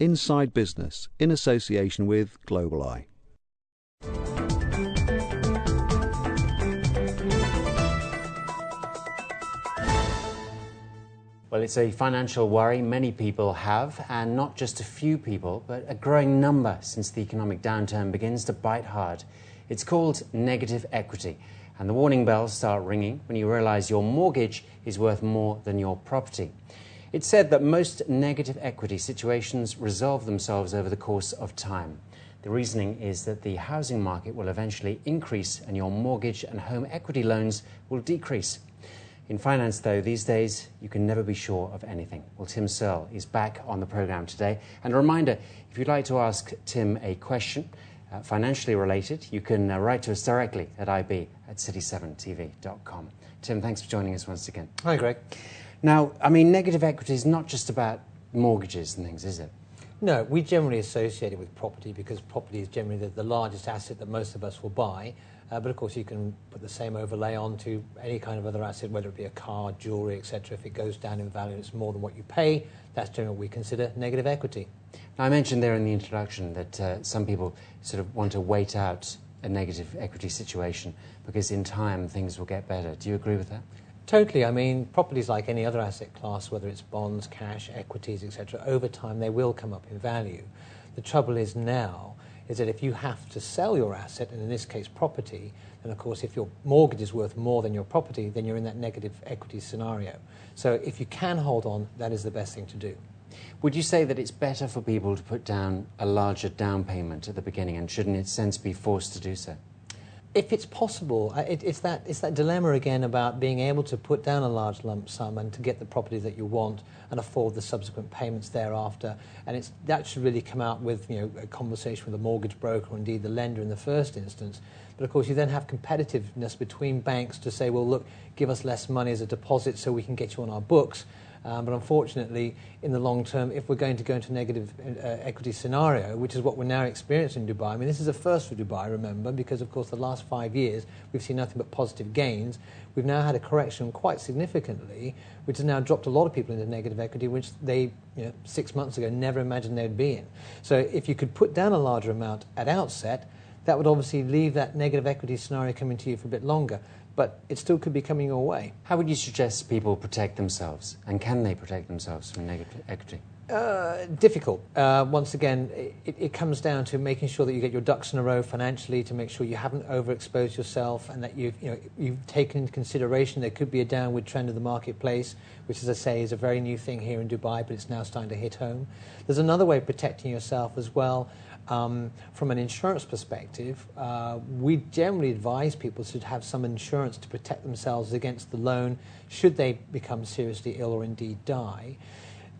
Inside Business in association with Global Eye. Well, it's a financial worry many people have, and not just a few people, but a growing number since the economic downturn begins to bite hard. It's called negative equity, and the warning bells start ringing when you realise your mortgage is worth more than your property. It's said that most negative equity situations resolve themselves over the course of time. The reasoning is that the housing market will eventually increase and your mortgage and home equity loans will decrease. In finance, though, these days, you can never be sure of anything. Well, Tim Sealre is back on the programme today. And a reminder, if you'd like to ask Tim a question, financially related, you can write to us directly at ib@city7tv.com. Tim, thanks for joining us once again. Hi, Greg. Now, I mean, negative equity is not just about mortgages and things, is it? No, we generally associate it with property because property is generally the largest asset that most of us will buy. But of course, you can put the same overlay onto any kind of other asset, whether it be a car, jewellery, etc. If it goes down in value and it's more than what you pay, that's generally what we consider negative equity. Now, I mentioned there in the introduction that some people sort of want to wait out a negative equity situation because in time things will get better. Do you agree with that? Totally. I mean, property is like any other asset class, whether it's bonds, cash, equities, etc. Over time, they will come up in value. The trouble is now is that if you have to sell your asset, and in this case property, then of course if your mortgage is worth more than your property, then you're in that negative equity scenario. So if you can hold on, that is the best thing to do. Would you say that it's better for people to put down a larger down payment at the beginning and shouldn't in a sense be forced to do so? If it's possible, it's that dilemma again about being able to put down a large lump sum and to get the property that you want and afford the subsequent payments thereafter. And that should really come out with a conversation with a mortgage broker or indeed the lender in the first instance. But of course you then have competitiveness between banks to say, well look, give us less money as a deposit so we can get you on our books. But unfortunately, in the long term, if we're going to go into a negative equity scenario, which is what we're now experiencing in Dubai, I mean, this is a first for Dubai, remember, because, of course, the last 5 years, we've seen nothing but positive gains. We've now had a correction quite significantly, which has now dropped a lot of people into negative equity, which they, 6 months ago, never imagined they'd be in. So if you could put down a larger amount at outset, that would obviously leave that negative equity scenario coming to you for a bit longer. But it still could be coming your way. How would you suggest people protect themselves? And can they protect themselves from negative equity? Difficult. Once again, it comes down to making sure that you get your ducks in a row financially to make sure you haven't overexposed yourself and that you've taken into consideration there could be a downward trend of the marketplace, which, as I say, is a very new thing here in Dubai, but it's now starting to hit home. There's another way of protecting yourself as well. From an insurance perspective, we generally advise people to have some insurance to protect themselves against the loan should they become seriously ill or indeed die.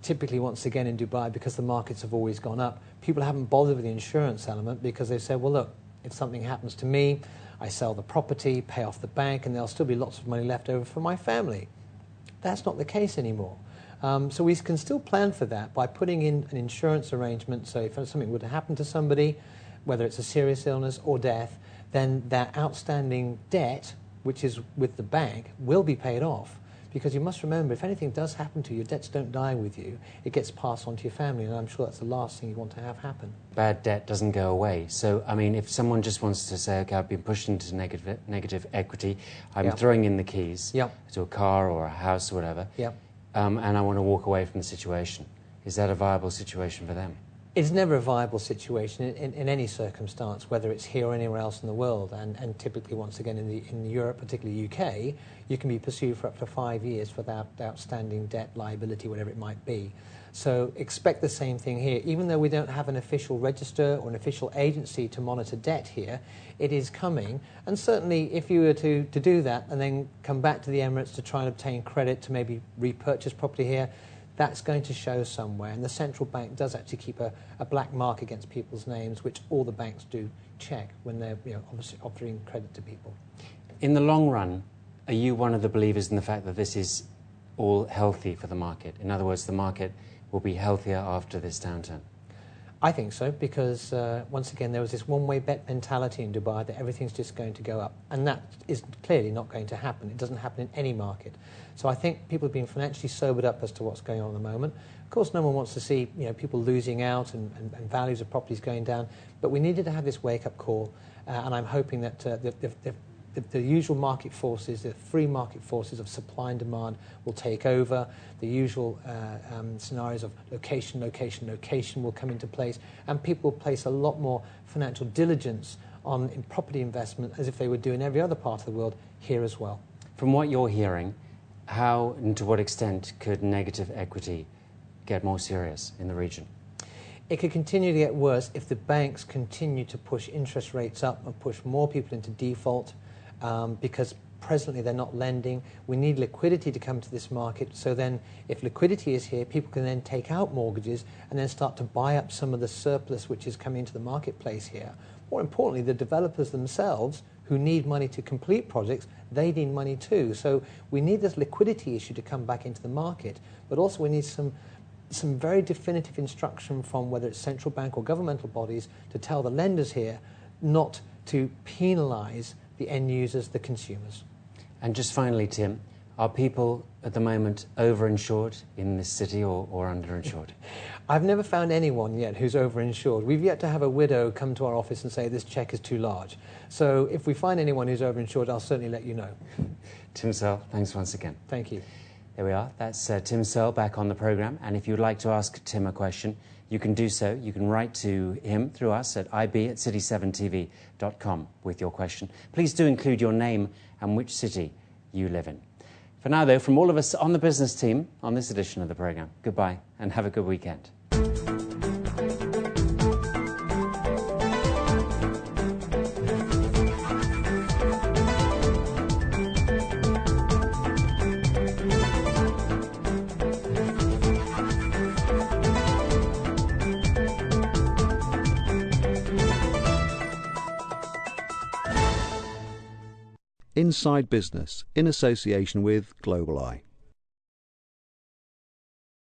Typically, once again, in Dubai, because the markets have always gone up, people haven't bothered with the insurance element because they say, well, look, if something happens to me, I sell the property, pay off the bank, and there'll still be lots of money left over for my family. That's not the case anymore. So we can still plan for that by putting in an insurance arrangement. So if something were to happen to somebody, whether it's a serious illness or death, then that outstanding debt, which is with the bank, will be paid off. Because you must remember, if anything does happen to you, debts don't die with you. It gets passed on to your family, and I'm sure that's the last thing you want to have happen. Bad debt doesn't go away. So, I mean, if someone just wants to say, OK, I've been pushed into negative equity, I'm throwing in the keys to a car or a house or whatever, and I want to walk away from the situation. Is that a viable situation for them? It's never a viable situation in any circumstance, whether it's here or anywhere else in the world. And typically, once again, in Europe, particularly UK, you can be pursued for up to 5 years for that outstanding debt, liability, whatever it might be. So expect the same thing here. Even though we don't have an official register or an official agency to monitor debt here, it is coming. And certainly if you were to do that and then come back to the Emirates to try and obtain credit to maybe repurchase property here, that's going to show somewhere. And the central bank does actually keep a black mark against people's names, which all the banks do check when they're obviously offering credit to people. In the long run, are you one of the believers in the fact that this is all healthy for the market? In other words, the market will be healthier after this downturn? I think so, because once again, there was this one-way bet mentality in Dubai that everything's just going to go up, and that is clearly not going to happen. It doesn't happen in any market. So I think people have been financially sobered up as to what's going on at the moment. Of course, no one wants to see people losing out and values of properties going down, but we needed to have this wake-up call, and I'm hoping that the usual market forces, the free market forces of supply and demand will take over. The usual scenarios of location, location, location will come into place, and people will place a lot more financial diligence in property investment as if they would do in every other part of the world here as well. From what you're hearing, how and to what extent could negative equity get more serious in the region? It could continue to get worse if the banks continue to push interest rates up and push more people into default. Because presently they're not lending. We need liquidity to come to this market, so then if liquidity is here, people can then take out mortgages and then start to buy up some of the surplus which is coming into the marketplace here. More importantly, the developers themselves, who need money to complete projects, they need money too. So we need this liquidity issue to come back into the market, but also we need some very definitive instruction from whether it's central bank or governmental bodies to tell the lenders here not to penalise the end users, the consumers. And just finally, Tim, are people at the moment overinsured in this city or underinsured? I've never found anyone yet who's overinsured. We've yet to have a widow come to our office and say this cheque is too large. So if we find anyone who's overinsured, I'll certainly let you know. Tim Sealre, thanks once again. Thank you. There we are. That's Tim Sealre back on the programme. And if you'd like to ask Tim a question, you can do so. You can write to him through us at ib@city7tv.com with your question. Please do include your name and which city you live in. For now, though, from all of us on the business team on this edition of the programme, goodbye and have a good weekend. Inside Business in association with Global Eye.